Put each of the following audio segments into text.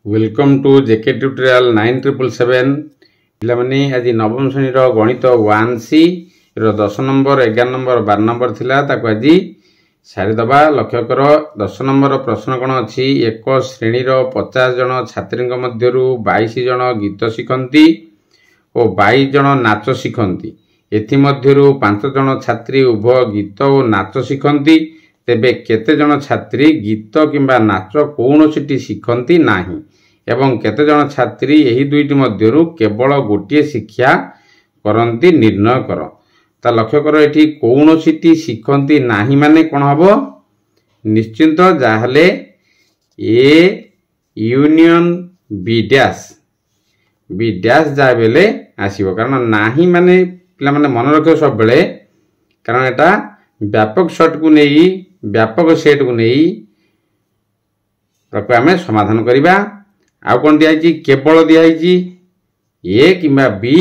Welcome to JK tutorial 9777 पिलामाने आज नवम श्रेणी गणित 1C रो 10 नंबर 11 नंबर 12 नंबर थिला ताको आज सारीदबा लक्ष्य कर 10 नंबर प्रश्न कोन अछि एक श्रेणी रो 50 जन छात्रीक मध्यरु 22 जन गीत शिखंती और 22 जन नाच शिखंती एथि मध्यरु 5 जन छात्री उभय गीत और नाच शिखंती तेबे केते जन छात्री गीत किंबा नाच कोनोसिटी शिखंती नाही एवं केते जन छात्री एही दुईटी मध्यरु केवल गोटिए शिक्षा करंती निर्णय कर ता लक्ष्य कर एठी कोनोसिटी शिखंती नाही माने कोन हबो निश्चिंत जाहले ए यूनियन बी डैश जा बेले आसीबो कारण नाही माने पिला माने मन रखियो सब बेले कारण एटा व्यापक सेट को नहीं व्यापक सेट को नहीं ताको आमे समाधान करिबा आ कोन दियाई केवल दियाई ए किंबा बी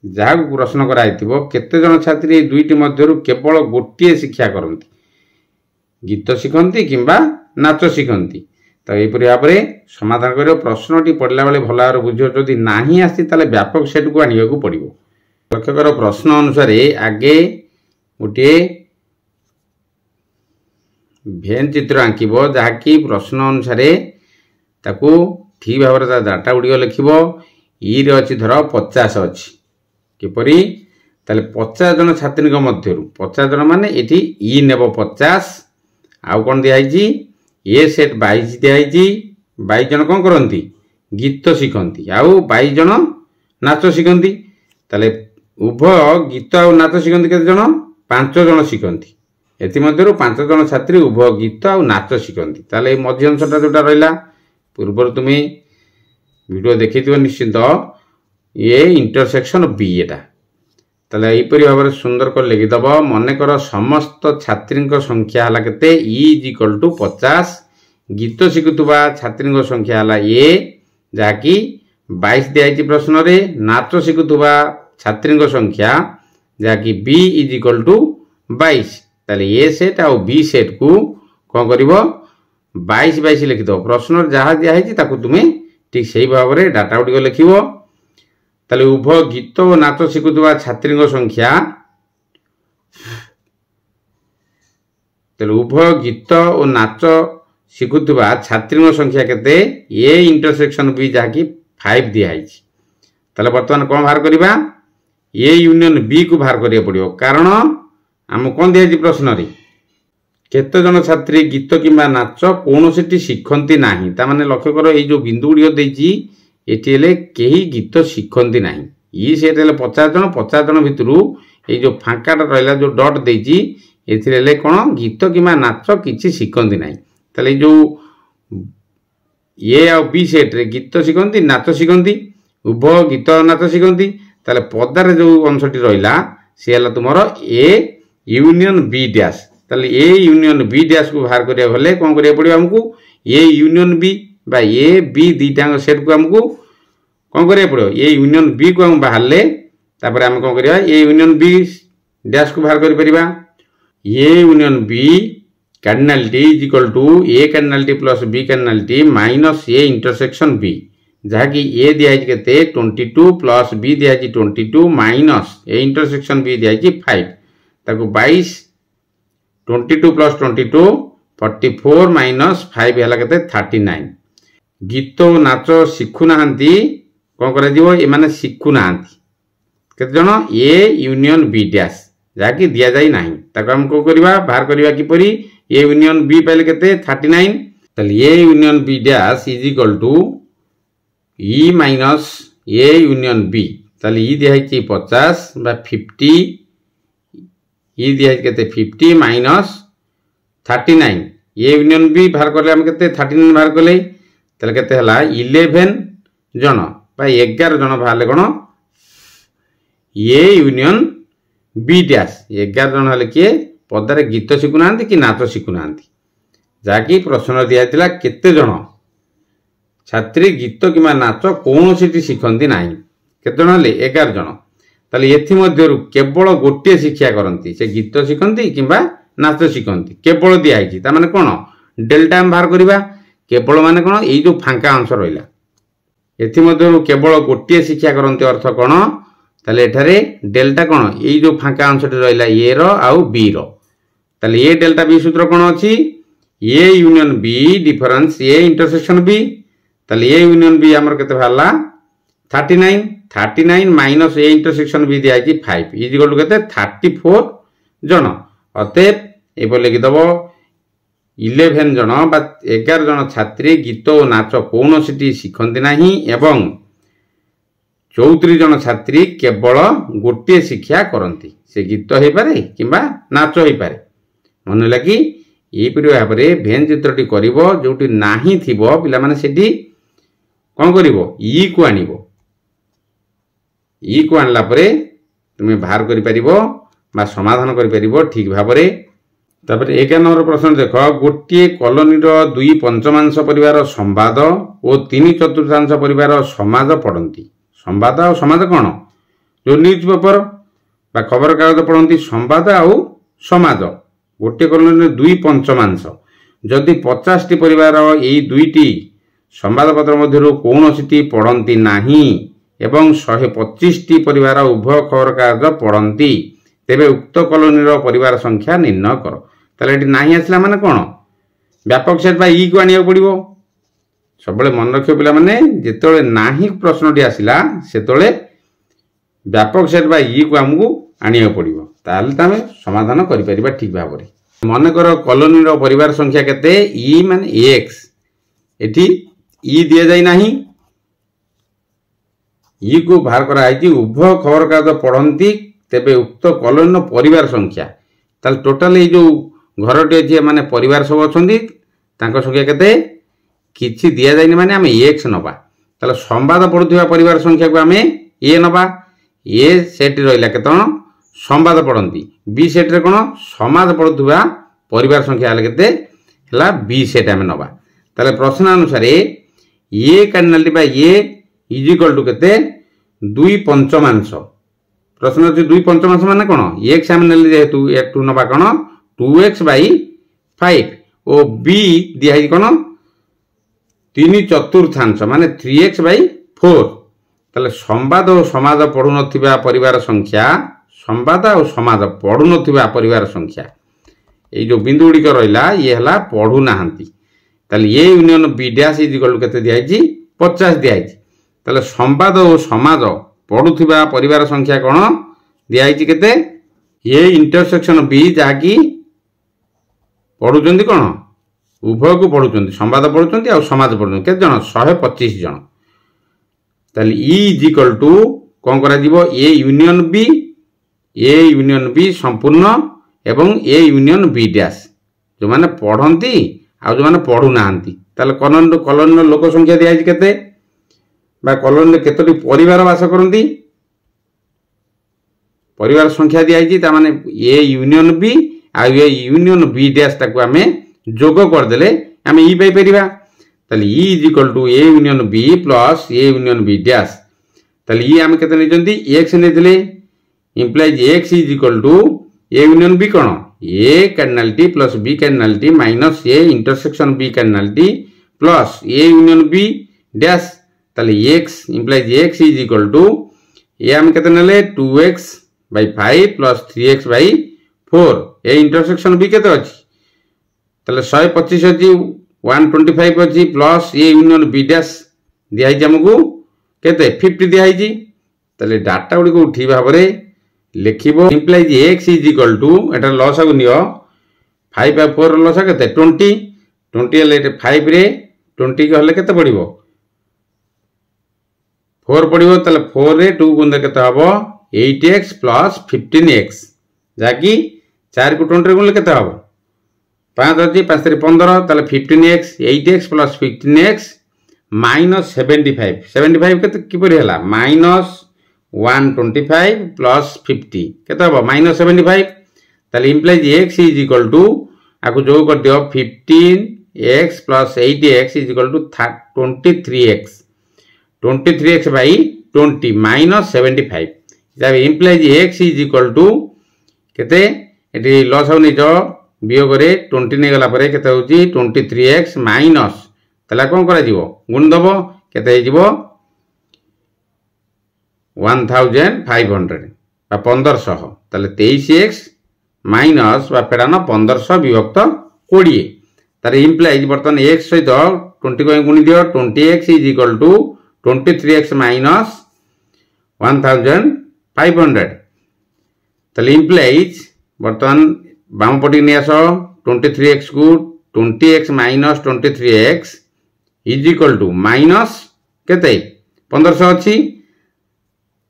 जहाँ प्रश्न कराइथिबो केते जन छात्री दुईटी मध्यरु केवल गोटिए शिक्षा करंती गीत शिखंती किंबा नाच शिखंती तो एपरि भाव समाधान करियो प्रश्नटी पढ़ला बेले भल भाव बुझियो जदि नाही आसी ताले व्यापक सेट को आनिबा को पड़िबो लक्ष्य कर प्रश्न अनुसार आगे गोटे भेन चित्र आंकिबो जहाँकि प्रश्न अनुसार ताकू ठीक भाव डाटा गुड़िक लिखिबो ई रे अछि धर 50 अछि किपरि ताले 50 जन छात्री मध्यरु 50 जन माने एठी ई नेबो 50 आउ कोन दियाई ए सेट 22 दियाई 22 जन कोन करंती गीत शिखंती आउ 22 जन नाच शिखंती ताले उभय गीत और नाच शिखंती केते जन 5 जन शिखंती एथि मध्यरु 5 जन छात्री उभय गीत और नाच शिखंती ताले मध्य अंशटा जोटा रहिला पूर्व तुम वीडियो देखिथिबो निश्चित ये इंटरसेक्शन बी एटा ताले एपरि भाव सुंदर कर लिखि दबो मने कर समस्त छात्रीक संख्या हला केते ई इज इक्वल टू 50 गीत शिखुतबा छात्रीक संख्या हला ए जाकी 22 दियाई प्रश्न रे नाच शिखुतबा छात्रीक संख्या जाकी बी इज इक्वल टू 22 ताले ए सेट और बी सेट को कोन करिवो 22 22 लिखि दो प्रश्न जहाँ दिया है ताकू तुम ठीक सही भाव में डाटा गुड़िक लिखिबो ताले उभय गीत और नाच शिखुतबा छात्री संख्या ताले उभय गीत और नाच शिखुतबा छात्री संख्या केते ए इंटरसेक्शन बी जहाँकि 5 दिया है ताले वर्तमान कौन बाहर करबा ए यूनियन बी को बाहर करिया पड़ियो कारण आम कौन दिया प्रश्न रे केते जन छात्री गीत किंबा नाच कोनोसिटी शिखंती नाही ता माने लक्ष्य करो ए जो बिंदु गुड़ियो देछि एठी हेले केही गीत शिखंती नाही ई सेट हेले 50 जन भितरु ए जो फांकाटा रहला जो डॉट देछि एथि हेले कोन गीत किंबा नाच किछि शिखंती नाही ताले जो ए और बी सेट रे गीत शिखंती नाच शिखंती उभय गीत नाच शिखंती ताले पदारे जो अंशटी रहला से हला तुमरो ए यूनियन बी डैश ताले ए यूनियन बी डैश को बाहर करिया भले कोन करिया पड़ियो हमकू ए यूनियन बी बा ए बी दीटा सेट को हमकू कोन करिया पड़ियो ए यूनियन बी को हम बाहरले तापर हम कोन करिया ए यूनियन बी डैश को बाहर करि परिबा A union B cardinality is equal to A cardinality plus B cardinality minus A intersection B जहा कि ए दिया केते 22 प्लस बी दिया 22 माइनस ए इंटरसेक्शन बी दिया 5 ताको 22 22 प्लस 22 44 माइनस 5 हला केते 39 गीत नाच शिखु नाहंती कोन करा दिबो ए माने शिखु नाहंती केते जण ए यूनियन बी डैश जाकी दिया जाई नाही ताको हम को करबा बाहर करबा कि परी ए यूनियन बी पहले केते 39 तले A union B dash is equal to E minus A union B तले ई दिया है 50 बा 50 ई दिया केते 50 माइनस 39 ए यूनियन बी बाहर करले हम केते 39 बाहर करले तले केते हला 11 जन बा 11 जन बाहरले कोन ए यूनियन बी डैश 11 जन हले के पदारे गीत शिखुनांती कि नाच शिखुनांती जाकी प्रश्न दिया थिला केते जन छात्री गीत किंबा नाच कोनोसिटी शिखंती नाही केते जन हले 11 जन ताले एथि मध्यरु केवल गोटिए शिक्षा करंती से गीत शिखंती किंबा नाच शिखंती केवल दिया है ता माने कोन डेल्टा हम बाहर करबा केवल माने कोन एई जो फांका अंश रहिला एथि मध्यरु केवल गोटे शिक्षा करन्ते अर्थ कोन ताले एठारे डेल्टा कोन एई जो फांका अंशटी रहिला ए रो आउ बी रो ताले ए डेल्टा बी सूत्र कोन अछि A union B difference A intersection B ताले ए यूनियन बी हमर केते भाला 39 माइनस ए इंटरसेक्शन बी दिया 5 इज इक्वल टू केते 34 जन अतएव एबो लिखि दबो 11 जन बा 11 जन छात्री गीत और नाच कौनसी शिखती नहीं एवं 34 जन छात्री केवल गोटे शिक्षा करती से गीत हो पारे किंबा नाच हो पारे मन लगी यहीपरि भाव में भेन चित्रटी कर जोटी नाही थिबो पिला माने सेठी कौन करिवो ई को आनिबो ई को आनला परे तुमे बाहर करि परिबो बा समाधान करि परिबो ठीक भाव में तापर 1 नंबर प्रश्न देख गोटे कॉलोनी रो 2 पंचमांश परिवार संवाद और 3 चतुर्थांश परिवार समाज पढ़ती संवाद और समाज कौन जो न्यूज पेपर बा खबर कागज पढ़ती संवाद आउ समाज गोटे कॉलोनी 2 पंचमांश जदि 50 टी परिवार यही दुईटी संवादपत्र मध्य कौनसी पढ़ती नहीं एवं 125 टी परिवार उभय खबर कागज पढ़ती तेबे उक्त कॉलोनी परिवार संख्या निर्णय कर ताले एटी नाही आसला माने कोन व्यापक सेट बा ई को आनिया पड़िबो सब मन रखियो पिला माने जेतोले नाही प्रश्नटी आसिला सेतोले व्यापक सेट बा ई को हमकु आनिया पड़िबो ताले तमे समाधान करि परिबा ठीक भाव रे मन कर कॉलोनी परिवार संख्या केते ई माने x एटी ई दिया जाय नाही ई को बाहर करा आइची उभय खबर कागज पढ़ती तेबे उक्त कॉलोनी परिवार संख्या ताल टोटल ए जो घरटे अच्छे माने परिवार सब अछंती तांको संख्या केते किछि दिया जायनि माने आमे x नबा ताले संवाद पढुथिबा परिवार संख्या को आमे a नबा a सेट रहिला केतन संवाद पढंती b सेट रे कोन समाज पढुथिबा परिवार संख्या हले केते हला b सेट आमे नबा ताले प्रश्न अनुसार a कार्डिनल बा a इज इक्वल टू केते 2 पंचमांश प्रश्न अछि 2 पंचमांश माने कोन x आमे नेले जेहेतु a2 नबा कोन 2x by 5 और b दिया है कोन 3 चतुर्थांश माने 3x by 4 ताले संवाद और समाज पढ़ु नथिबा परिवार संख्या संवाद और समाज पढ़ु नथिबा परिवार संख्या ए जो बिंदु गुडी रहिला ये हला पढ़ु नाहंती ताले A union B dash is equal केते दिया है 50 दिया है ताले संवाद और समाज पढ़ुथिबा परिवार संख्या कोन दिया है केते ए इंटरसेक्शन बी जाकी पढ़ुचंदी कौन उभय को पढ़ुचंदी संवाद पढ़ुचंदी और समाज पढ़ुचंदी केते जन 125 जन ताले ई इज इक्वल टू कोन करा जीवो ए यूनियन बी संपूर्ण एवं ए यूनियन बी डैश जो माने पढ़ंती आ जो माने पढ़ु नाहंती ताले कॉलोनी लोक संख्या दिया केते बा कॉलोनी केतोटी परिवार वास करंती परिवार संख्या दिया ता माने ए यूनियन बी आ ये यूनियन बी डैश ताको आमे जोग कर देले आमे ई पाई परिबा ताले ई is equal to A union B plus A union B dash ताले ई आमे केते नै जंदी x नै दिले implies x is equal to A union B कोन a cardinality plus b cardinality minus a intersection b cardinality plus a union b dash ताले x implies x is equal to ए आमे केते नेले 2x by 5 plus 3x by 4 A intersection भी केते अछि तले 125 अछि 125 अछि plus A union B dash दिया है हमकु केते 50 दिया है तले डाटा गुडी को उठी भाव रे लिखिबो implies x is equal to एटा लॉस आ नियो 5 by 4 लॉस केते 20 ले 5 रे 20 के हले केते पडिबो 4 पडिबो तले 4 रे 2 गुणा केते हबो 8x प्लस 15x जाकी 4 को 20 रे गुणले केते हबो 5 अछि 5 रे 15 ताले 15x 8x plus 15x minus 75 केते किपरि हला माइनस 125 प्लस 50 केते हबो माइनस 75 ताले implies x is equal to आको जो कर दियो 15x plus 8x is equal to 23x by 20 minus 75 जब implies x is equal to केते एटी लॉस हो नै जो वियोग रे 20 नै गला परे केते होची 23x माइनस ताले कोन करा जीवो गुण दबो केते जीवो 1500 बा 1500 ताले 23x माइनस बा फेडान 1500 विभक्त 20 तारे इम्प्लाइज बर्तन x सहित 20 को गुणी दियो 20x is equal to 23x minus 1500 ताले इम्प्लाइज बर्तन बाम पटी नि आसो 23x को 20x minus 23x is equal to minus केते 1500 अछि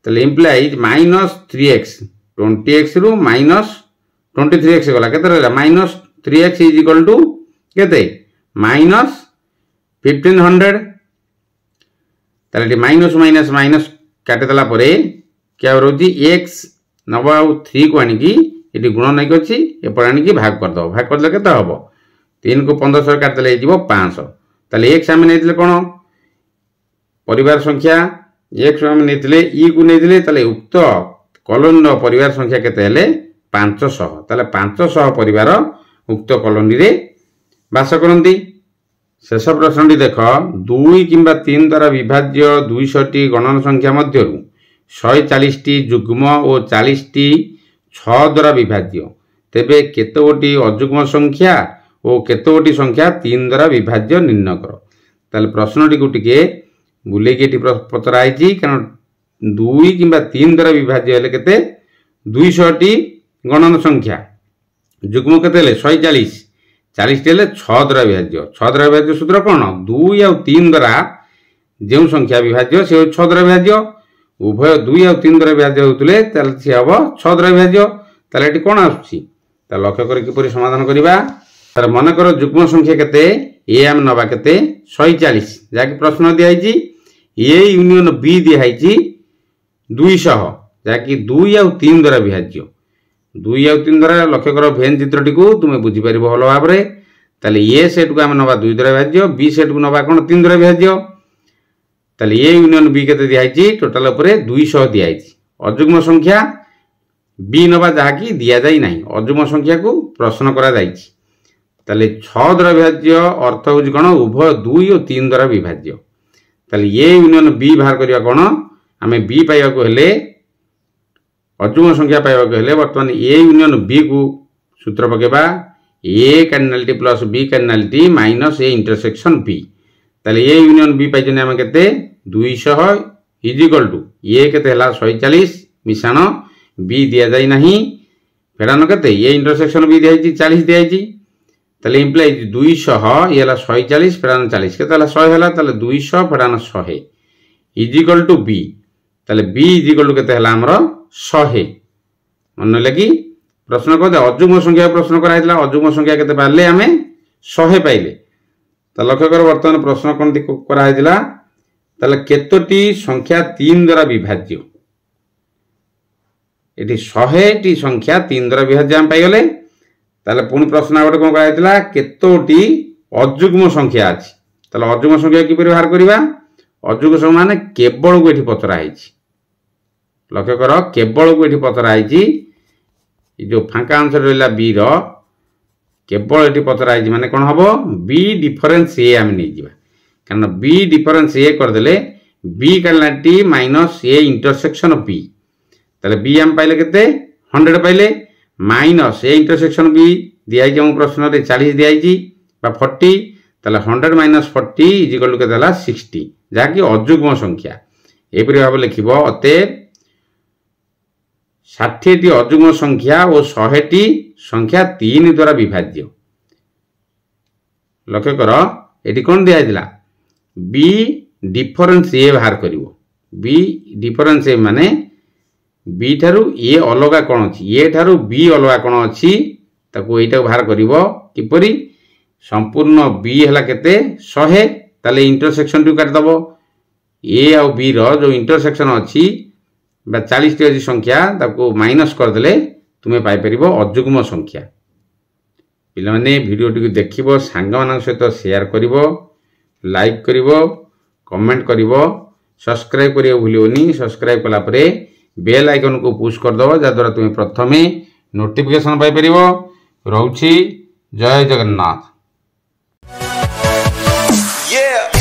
ताले इम्प्लाइज माइनस 3x 20x रु माइनस 23x गला केते रहला minus 3x is equal to केते माइनस 1500 ताले माइनस माइनस माइनस काटे दला परे क्या रोजी x नबा 3 को आनी की एटी गुण नै अछि एपर आनी की भाग कर दो भाग करले केते हबो 3 को 1500 काट देले जीवो 500 ताले x हम नेतिले कोन परिवार संख्या x हम नेतिले e को नेतिले ताले उक्त कॉलोनी रो परिवार संख्या केते हेले 500 ताले 500 परिवार उक्त कॉलोनी रे वास करंती शेष प्रश्नटी देख 2 किंबा 3 द्वारा विभाज्य 200 टी गणन संख्या मध्यरु 140 टी जुग्म और 40 टी 6 द्वारा विभाज्य तेबे केतोटी अजुग्म संख्या और केतोटी संख्या 3 द्वारा विभाज्य निर्णय कर ताले प्रश्नटी को टिके बुले के टी पचरा आइची कारण 2 किंबा 3 द्वारा विभाज्य हेले केते 200 टी गणन संख्या जुग्म केते हेले 140 40 टी हेले 6 द्वारा विभाज्य 6 द्वारा विभाज्य सूत्र कोन 2 और 3 द्वारा जे संख्या विभाज्य से 6 द्वारा विभाज्य उभय 2 और 3 द्वारा विभाज्य होतले ताले से हबो 6 द्वारा विभाज्य ताले एटी कोन आछी ता लक्ष्य करी किपरि समाधान करिबा तार मन कर जुग्म संख्या केते ए एम नबा केते 140 जाकी प्रश्न दिया आइची ए यूनियन बी दिया आइची 200 जाकी 2 और 3 द्वारा विभाज्य 2 और 3 द्वारा लक्ष्य कर भेन चित्रटी को तुमे बुझी परिबो हलो भाबरे ताले ए सेट को हम नबा 2 द्वारा विभाज्य बी सेट को नबा कोन 3 द्वारा विभाज्य ताले ए यूनियन बी केते दिया आइची टोटल ऊपर 200 दिया आइची अजुग्म संख्या बी नबा जाकी दिया जाई नाही अजुग्म संख्या को प्रश्न करा जाइची ताले 6 द्वारा विभाज्य अर्थ होज कोन उभय 2 और 3 द्वारा विभाज्य ताले ए यूनियन बी बाहर करिया कोन हमें बी पाइबा को हेले अजुग्म संख्या पाइबा को हेले वर्तमान ए यूनियन बी को सूत्र पकेबा A cardinality plus B cardinality minus A intersection B ताले ए यूनियन बी पाइजने हम केते 200 इज इक्वल टू ए केते हला 140 मिशाण बी दिया जाई नाही फेडान केते ए इंटरसेक्शन बी दिया 40 दिया ताले इम्प्लाइज 200 ये हला 140 फेडान 40 केते हला 100 हला ताले 200 फेडान 100 इज इक्वल टू बी ताले बी इज इक्वल टू केते हला हमरो 100 मन लगी प्रश्न को दे अजुग्म संख्या प्रश्न कराइतला अजुग्म संख्या केते पाले हमें 100 पाइले त लक्ष्य कर वर्तमान प्रश्न कोन कराइतला ताले केतोटी संख्या 3 द्वारा विभाज्य एटी 100 टी संख्या 3 द्वारा विभाज्य हम पाइगले ताले पुनी प्रश्न आगटे कोन कराइतला केतोटी अजुग्म संख्या अछि ताले अजुग्म संख्या कि परिवार करिबा अजुग्म संख्या माने केवल को एठी पचरा आइछि लक्ष्य कर केवल को एठी पचरा आइछि जो फांका आंसर रहला बी रो केवल एठी पचरा आइछि माने कोन हबो बी डिफरेंस ए हम नै जिबा कारण बी डिफरेंस ए कर देले B cardinality minus A intersection B ताले बी हम पाइले केते 100 पाइले माइनस ए इंटरसेक्शन बी दिया जे प्रश्न रे 40 दिया जी बा 40 ताले 100 माइनस 40 इज इक्वल टू केते हला 60 जाकी अजुग्म संख्या एपरि भाव लिखिबो अते 60 टी अजुग्म संख्या और 100 टी संख्या 3 द्वारा विभाज्य लक्ष्य कर एटी कोन दिया दिला बी डिफरेंस ए बाहर करिवो बी डिफरेंस ए माने बी थारु ए अलगा कोन अछि ए थारु बी अलगा कोन अछि ताको एटा बाहर करिवो किपरि संपूर्ण बी हला केते 100 ताले इंटरसेक्शन टू काट दबो ए और बी रो जो इंटरसेक्शन अछि बा 40 टी संख्या ताको माइनस कर देले तुमे पाई परिबो अजुग्म संख्या पिला माने वीडियो टी देखिबो सांग मानक सहित शेयर करिवो लाइक करिवो कमेंट करिवो सब्सक्राइब करियो भूलियोनी सब्सक्राइब कला परे बेल आइकन को पुश कर दो जा द्वारा तुमे प्रथमे नोटिफिकेशन पाई परिबो रहउछि जय जगन्नाथ। Yeah.